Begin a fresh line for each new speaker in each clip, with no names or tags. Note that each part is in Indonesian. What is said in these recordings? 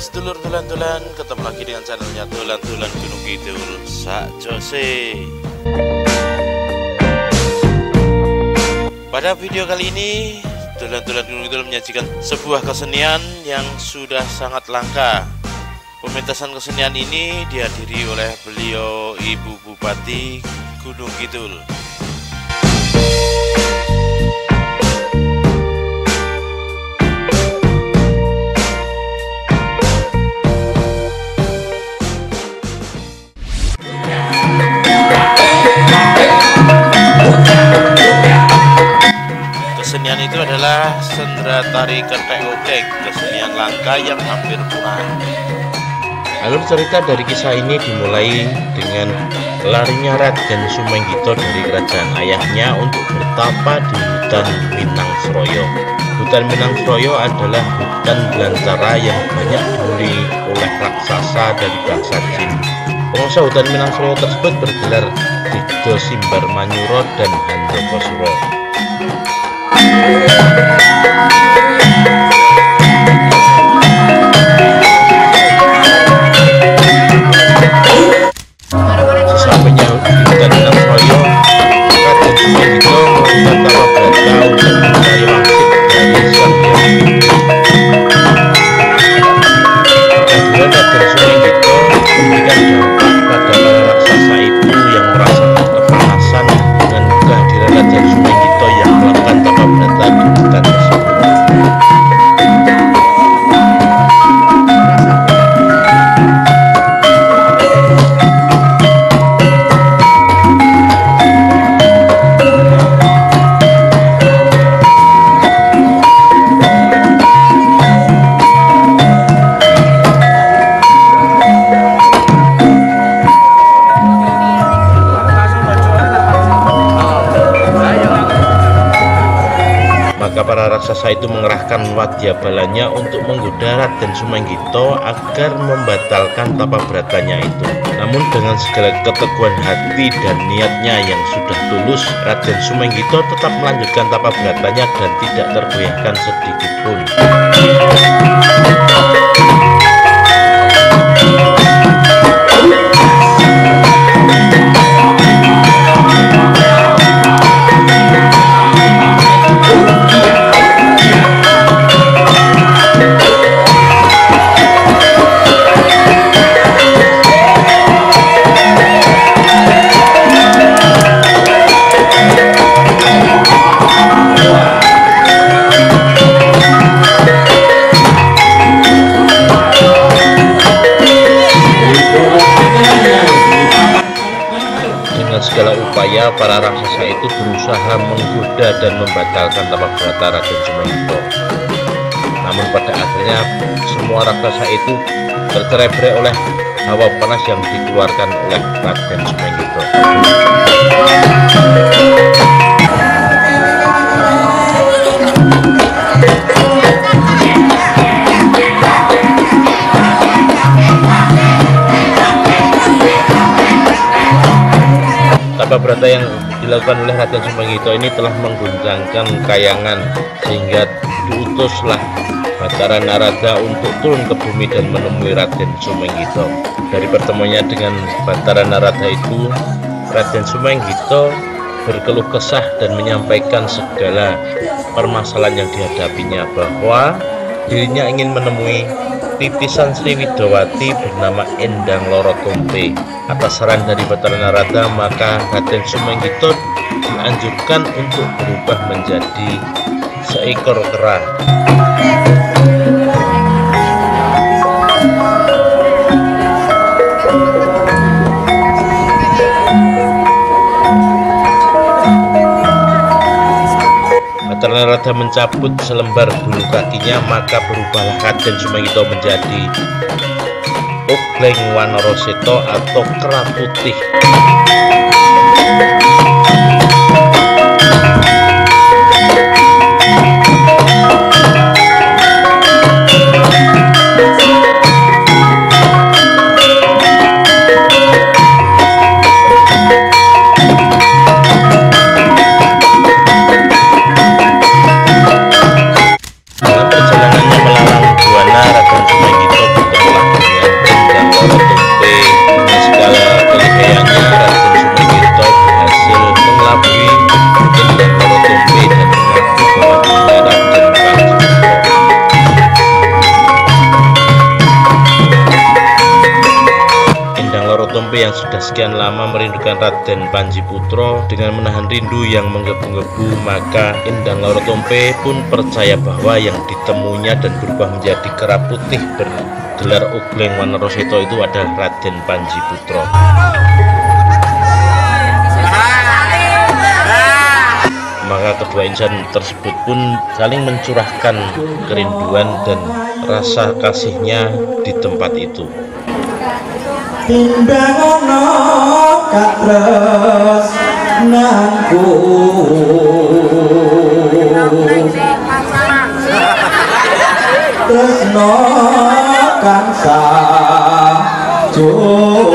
sedulur dolan-dolan, ketemu lagi dengan channelnya Dolan-dolan Gunung Kidul Sak Jose. Pada video kali ini, Dolan-dolan Gunung Kidul menyajikan sebuah kesenian yang sudah sangat langka. Pementasan kesenian ini dihadiri oleh beliau Ibu Bupati Gunung Kidul. Kesenian itu adalah sendera tari kertek oglek, kesenian langka yang hampir punah.
Alur cerita dari kisah ini dimulai dengan larinya Raden Sumenggito dari kerajaan ayahnya untuk bertapa di hutan Minangsroyo. Hutan Minangsroyo adalah hutan belantara yang banyak dihuni oleh raksasa dari bangsa jin. Penguasa hutan Minangsroyo tersebut bergelar Digdo Simbar Manyuro dan Handokosuro. Sesampainya di hutan Minangsroyo, Raden Sumenggito melakukan tapa brata untuk mencari wangsit dari sang Hyang Widi. Kehadiran Raden Sumenggito memberikan dampak pada para raksasa itu yang merasa kepanasan dengan kehadiran Raden Sumenggito yang melakukan tapa brata di hutan tersebut. Maka para raksasa itu mengerahkan wadyabalanya untuk menggoda Raden Sumenggito agar membatalkan tapa bratanya itu. Namun dengan segala keteguhan hati dan niatnya yang sudah tulus, Raden Sumenggito tetap melanjutkan tapa bratanya dan tidak tergoyahkan sedikit pun. Segala upaya para raksasa itu berusaha menggoda dan membatalkan tapa brata Raden Sumenggito. Namun pada akhirnya semua raksasa itu tercerai-berai oleh hawa panas yang dikeluarkan oleh Raden Sumenggito. Tapa brata yang dilakukan oleh Raden Sumenggito ini telah mengguncangkan Kayangan, sehingga diutuslah Batara Narada untuk turun ke bumi dan menemui Raden Sumenggito. Dari pertemuannya dengan Batara Narada itu, Raden Sumenggito berkeluh kesah dan menyampaikan segala permasalahan yang dihadapinya, bahwa dirinya ingin menemui titisan Sri Widowati bernama Endang Loro Tumpe. Atas saran dari Batara Narada, maka Raden Sumenggito dianjurkan untuk berubah menjadi seekor kera. Batara Narada mencabut selembar bulu kakinya, maka berubahlah Raden Sumenggito menjadi Ogleng Wanoroseto atau kera putih. Dalam perjalanannya melalang buana, Raden Sumenggito bertemu sudah sekian lama merindukan Raden Panji-Putra dengan menahan rindu yang menggebu-gebu, maka Endang Loro Tompe pun percaya bahwa yang ditemuinya dan berubah menjadi kera putih bergelar Ugleng Waneroseta itu adalah Raden Panji-Putra. Maka kedua insan tersebut pun saling mencurahkan kerinduan dan rasa kasihnya di tempat itu.
Timbang ono katres nangku tresno kansa joko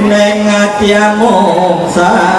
neng ati amung sawiji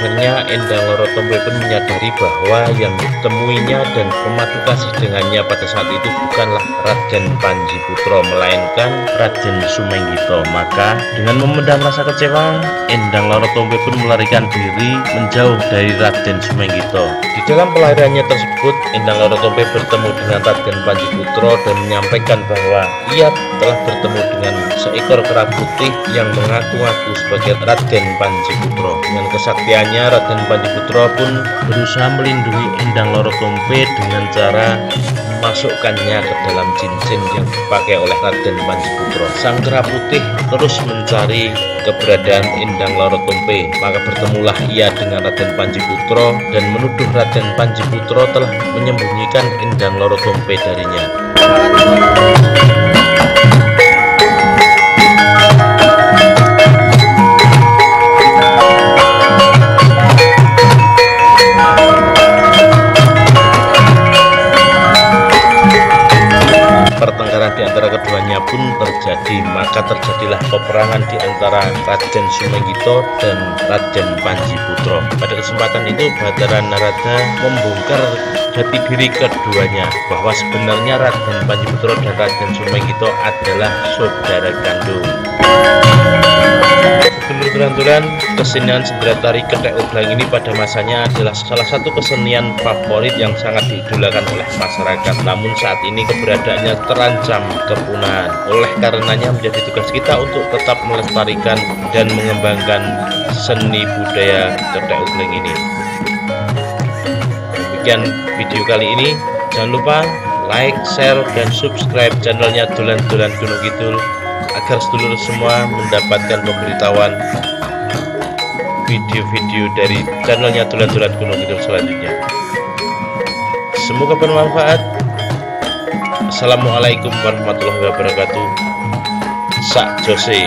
Akhirnya Endang Loro Tompe pun menyadari bahwa yang ditemuinya dan memadu kasih dengannya pada saat itu bukanlah Raden Panji-Putra, melainkan Raden Sumenggito. Maka dengan memendam rasa kecewa, Endang Loro Tompe pun melarikan diri menjauh dari Raden Sumenggito. Di dalam pelariannya tersebut, Endang Loro Tompe bertemu dengan Raden Panji-Putra dan menyampaikan bahwa ia telah bertemu dengan seekor kera putih yang mengaku-ngaku sebagai Raden Panji-Putra. Dengan kesaktiannya, Raden Panji-Putra pun berusaha melindungi Endang Loro Tompe dengan cara memasukkannya ke dalam cincin yang dipakai oleh Raden Panji-Putra. Sang kera putih terus mencari keberadaan Endang Loro Tompe. Maka bertemulah ia dengan Raden Panji-Putra dan menuduh Raden Panji-Putra telah menyembunyikan Endang Loro Tompe darinya. pertengkaran di antara keduanya pun terjadi. Maka terjadilah peperangan di antara Raden Sumenggito dan Raden Panji Putro. Pada kesempatan itu Bathara Narada membongkar jati diri keduanya, bahwa sebenarnya Raden Panji Putro dan Raden Sumenggito adalah saudara kandung. Sedulur-sedulur, kesenian sendera tari Kethek Oblang ini pada masanya adalah salah satu kesenian favorit yang sangat diidolakan oleh masyarakat. Namun saat ini keberadaannya terancam kepunahan. Oleh karenanya menjadi tugas kita untuk tetap melestarikan dan mengembangkan seni budaya Kethek Oblang ini. Demikian video kali ini. Jangan lupa like, share, dan subscribe channelnya Dolan-Dolan Gunung Kidul agar sedulur semua mendapatkan pemberitahuan video-video dari channelnya Dolan-Dolan Gunung Kidul selanjutnya. Semoga bermanfaat. Assalamualaikum warahmatullahi wabarakatuh. Sak Jose.